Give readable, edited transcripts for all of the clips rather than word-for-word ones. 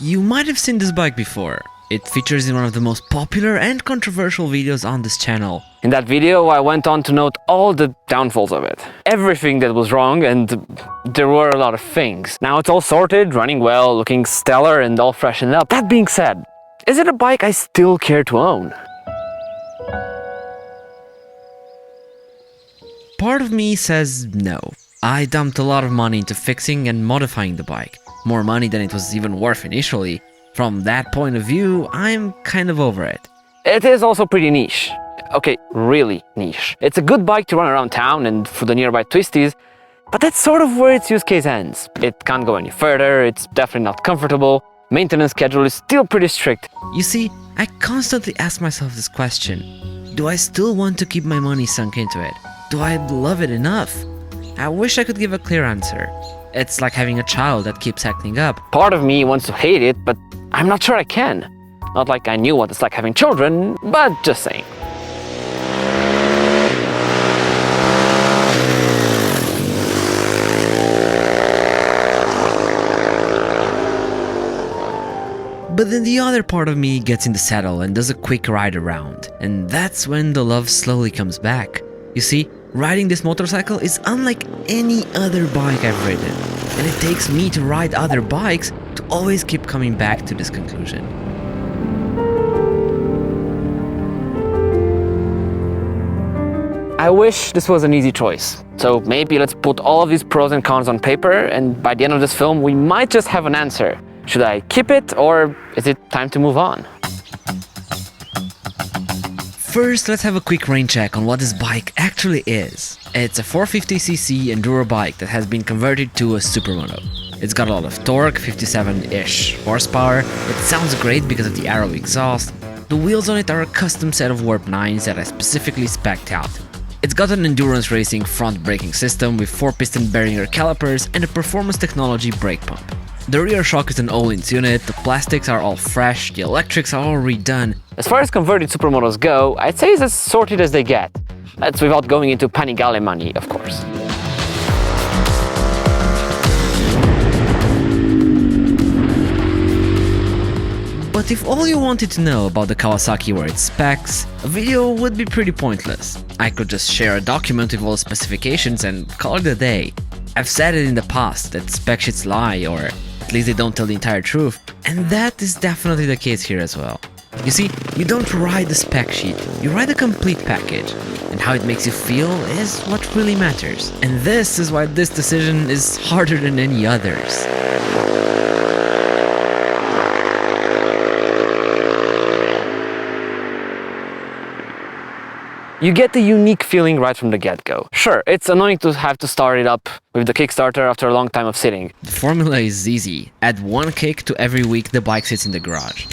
You might have seen this bike before. It features in one of the most popular and controversial videos on this channel. In that video, I went on to note all the downfalls of it. Everything that was wrong, and there were a lot of things. Now it's all sorted, running well, looking stellar and all freshened up. That being said, is it a bike I still care to own? Part of me says no. I dumped a lot of money into fixing and modifying the bike. More money than it was even worth initially. From that point of view, I'm kind of over it. It is also pretty niche. Okay, really niche. It's a good bike to run around town and for the nearby twisties, but that's sort of where its use case ends. It can't go any further, it's definitely not comfortable, maintenance schedule is still pretty strict. You see, I constantly ask myself this question. Do I still want to keep my money sunk into it? Do I love it enough? I wish I could give a clear answer. It's like having a child that keeps acting up. Part of me wants to hate it, but I'm not sure I can. Not like I knew what it's like having children, but just saying. But then the other part of me gets in the saddle and does a quick ride around. And that's when the love slowly comes back. You see, riding this motorcycle is unlike any other bike I've ridden. And it takes me to ride other bikes to always keep coming back to this conclusion. I wish this was an easy choice. So maybe let's put all of these pros and cons on paper, and by the end of this film we might just have an answer. Should I keep it, or is it time to move on? First, let's have a quick rain check on what this bike actually is. It's a 450cc enduro bike that has been converted to a Supermoto. It's got a lot of torque, 57-ish horsepower, it sounds great because of the Arrow exhaust. The wheels on it are a custom set of Warp 9s that I specifically spec'd out. It's got an endurance racing front braking system with 4-piston Behringer calipers and a performance technology brake pump. The rear shock is an Öhlins unit, the plastics are all fresh, the electrics are all redone. As far as converted Supermotos go, I'd say it's as sorted as they get. That's without going into Panigale money, of course. But if all you wanted to know about the Kawasaki were its specs, a video would be pretty pointless. I could just share a document with all the specifications and call it a day. I've said it in the past that spec sheets lie, or at least they don't tell the entire truth, and that is definitely the case here as well. You see, you don't ride the spec sheet, you ride the complete package, and how it makes you feel is what really matters. And this is why this decision is harder than any others. You get the unique feeling right from the get-go. Sure, it's annoying to have to start it up with the Kickstarter after a long time of sitting. The formula is easy. Add one kick to every week the bike sits in the garage.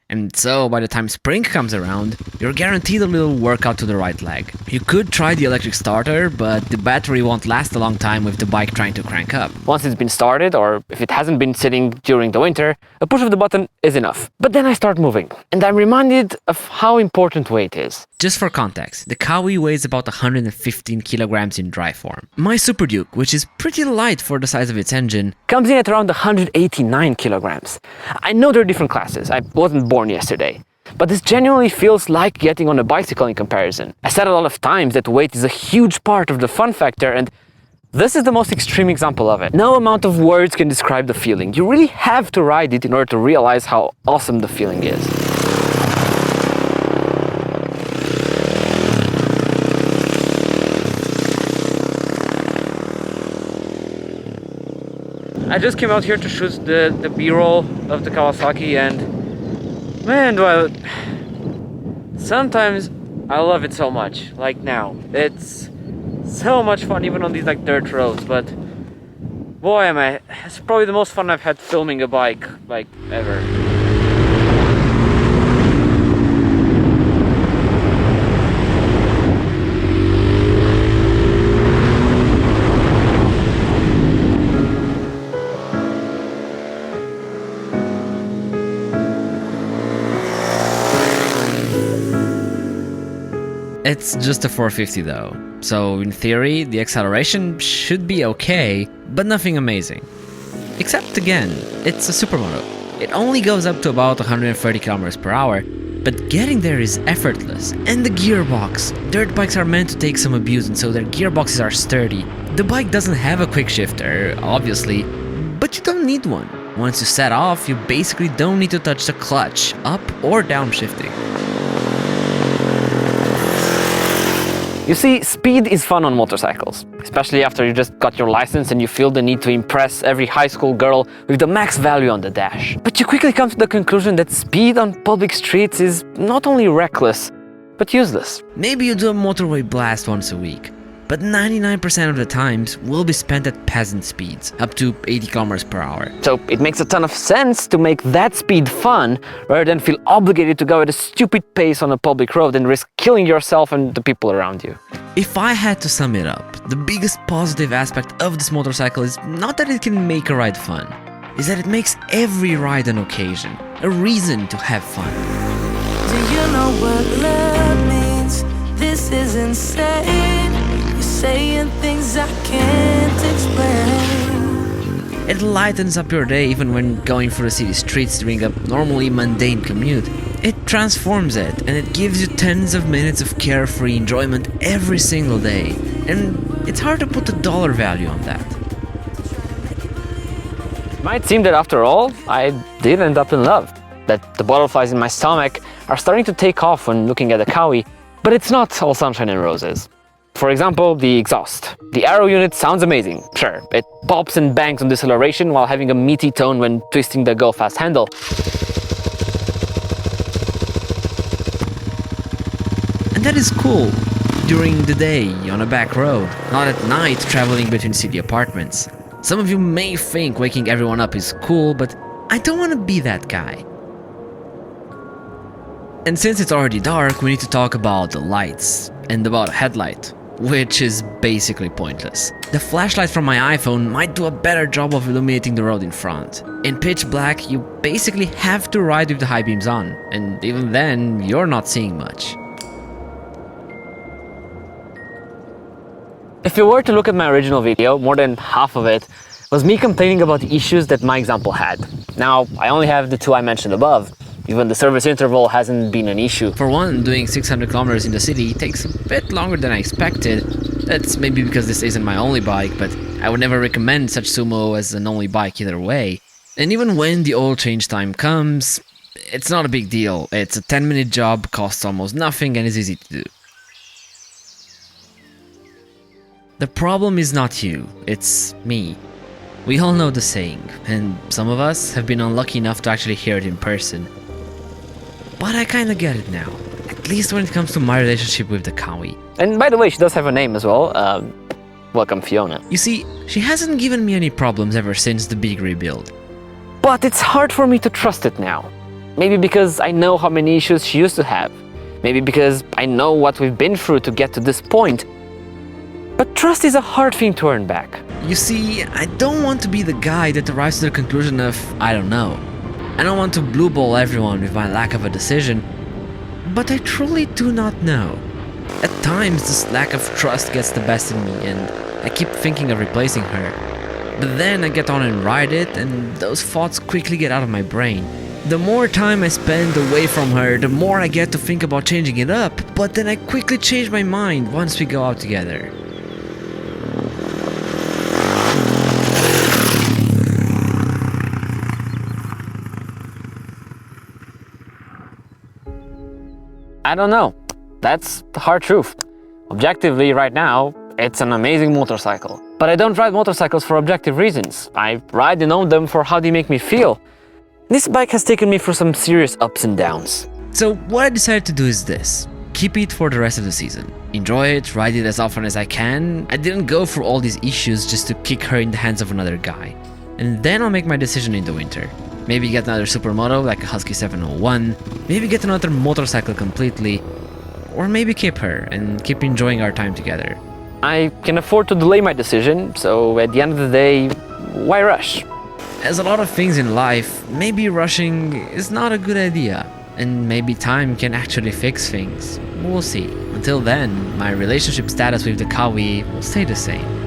And so, by the time spring comes around, you're guaranteed a little workout to the right leg. You could try the electric starter, but the battery won't last a long time with the bike trying to crank up. Once it's been started, or if it hasn't been sitting during the winter, a push of the button is enough. But then I start moving, and I'm reminded of how important weight is. Just for context, the Kawi weighs about 115 kilograms in dry form. My Super Duke, which is pretty light for the size of its engine, comes in at around 189 kilograms. I know there are different classes, I wasn't born yesterday. But this genuinely feels like getting on a bicycle in comparison. I said a lot of times that weight is a huge part of the fun factor, and this is the most extreme example of it. No amount of words can describe the feeling. You really have to ride it in order to realize how awesome the feeling is. I just came out here to shoot the B-roll of the Kawasaki, and man, sometimes I love it so much, like now. It's so much fun even on these like dirt roads, but boy am I, it's probably the most fun I've had filming a bike, like, ever. It's just a 450 though. so in theory, the acceleration should be okay, but nothing amazing. Except again, it's a Supermoto. It only goes up to about 130 km per hour, but getting there is effortless. And the gearbox. Dirt bikes are meant to take some abuse, and so their gearboxes are sturdy. The bike doesn't have a quick shifter, obviously, but you don't need one. Once you set off, you basically don't need to touch the clutch, up or down shifting. You see, speed is fun on motorcycles, especially after you just got your license and you feel the need to impress every high school girl with the max value on the dash. But you quickly come to the conclusion that speed on public streets is not only reckless, but useless. Maybe you do a motorway blast once a week, but 99% of the times will be spent at peasant speeds, up to 80 km per hour. So it makes a ton of sense to make that speed fun, rather than feel obligated to go at a stupid pace on a public road and risk killing yourself and the people around you. If I had to sum it up, the biggest positive aspect of this motorcycle is not that it can make a ride fun, is that it makes every ride an occasion, a reason to have fun. Do you know what love means? This is insane. You're saying things I can't explain. It lightens up your day even when going through the city streets during a normally mundane commute. It transforms it, and it gives you tens of minutes of carefree enjoyment every single day. And it's hard to put a dollar value on that. It might seem that after all, I did end up in love. That the butterflies in my stomach are starting to take off when looking at the Kawi, but it's not all sunshine and roses. For example, the exhaust. The aero unit sounds amazing, sure. It pops and bangs on deceleration while having a meaty tone when twisting the go-fast handle. And that is cool. During the day, on a back road, not at night traveling between city apartments. Some of you may think waking everyone up is cool, but I don't want to be that guy. And since it's already dark, we need to talk about the lights and about a headlight, which is basically pointless. The flashlight from my iPhone might do a better job of illuminating the road in front. In pitch black, you basically have to ride with the high beams on, and even then, you're not seeing much. If you were to look at my original video, more than half of it was me complaining about the issues that my example had. Now, I only have the two I mentioned above. Even the service interval hasn't been an issue. For one, doing 600 kilometers in the city takes a bit longer than I expected. That's maybe because this isn't my only bike, but I would never recommend such Sumo as an only bike either way. And even when the oil change time comes, it's not a big deal. It's a 10-minute job, costs almost nothing, and is easy to do. The problem is not you, it's me. We all know the saying, and some of us have been unlucky enough to actually hear it in person. But I kinda get it now, at least when it comes to my relationship with the Kawi. And by the way, she does have a name as well. Welcome, Fiona. You see, she hasn't given me any problems ever since the big rebuild. But it's hard for me to trust it now. Maybe because I know how many issues she used to have. Maybe because I know what we've been through to get to this point. But trust is a hard thing to earn back. You see, I don't want to be the guy that arrives to the conclusion of, I don't know. I don't want to blue ball everyone with my lack of a decision, but I truly do not know. At times, this lack of trust gets the best in me, and I keep thinking of replacing her. But then I get on and ride it, and those thoughts quickly get out of my brain. The more time I spend away from her, the more I get to think about changing it up, but then I quickly change my mind once we go out together. I don't know. That's the hard truth. Objectively, right now, it's an amazing motorcycle. But I don't ride motorcycles for objective reasons. I ride and own them for how they make me feel. This bike has taken me through some serious ups and downs. So what I decided to do is this. Keep it for the rest of the season. Enjoy it, ride it as often as I can. I didn't go through all these issues just to kick her in the hands of another guy. And then I'll make my decision in the winter. Maybe get another Supermoto like a Husky 701, maybe get another motorcycle completely, or maybe keep her and keep enjoying our time together. I can afford to delay my decision, so at the end of the day, why rush? As a lot of things in life, maybe rushing is not a good idea. and maybe time can actually fix things. We'll see. Until then, my relationship status with the Kawi will stay the same.